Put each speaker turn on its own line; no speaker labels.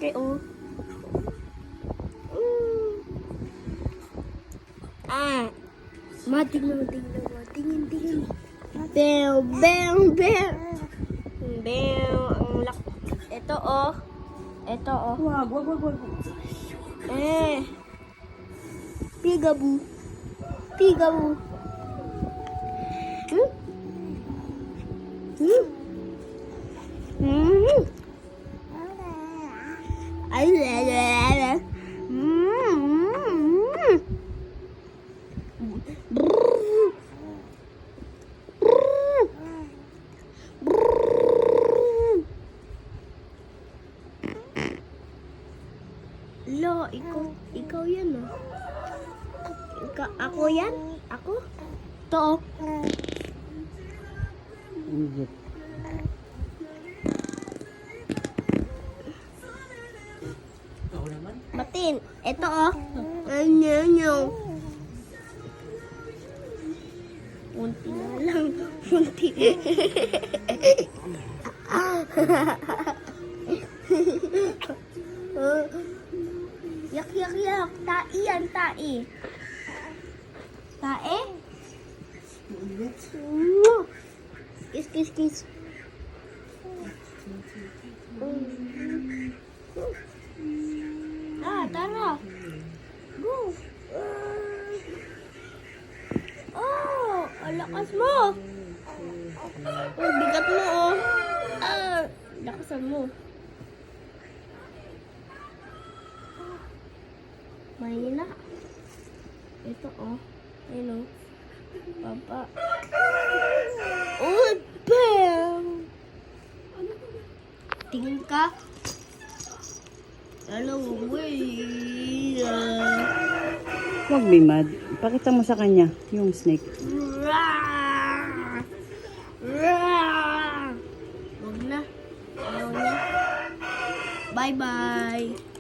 laki oh. Tingnan. Bang. Ang laki. Ito oh.
Wag.
Peekaboo. Lo, ikaw yan oh. Ako yan? Ako? To.
Inject.
Matin, ito oh. Ano. Unti na lang. Unti. Yak. Tai yan, tai. Tae? Kiss. Tara. Go. Alakas mo. Bigat mo oh. Lakasan mo. Mahina. Ito oh. Ayun oh. Papa. Bam! Tingin ka. Hello, way.
Huwag bimad. Pakita mo sa kanya yung snake.
Huwag na. Ayaw niya. Bye-bye.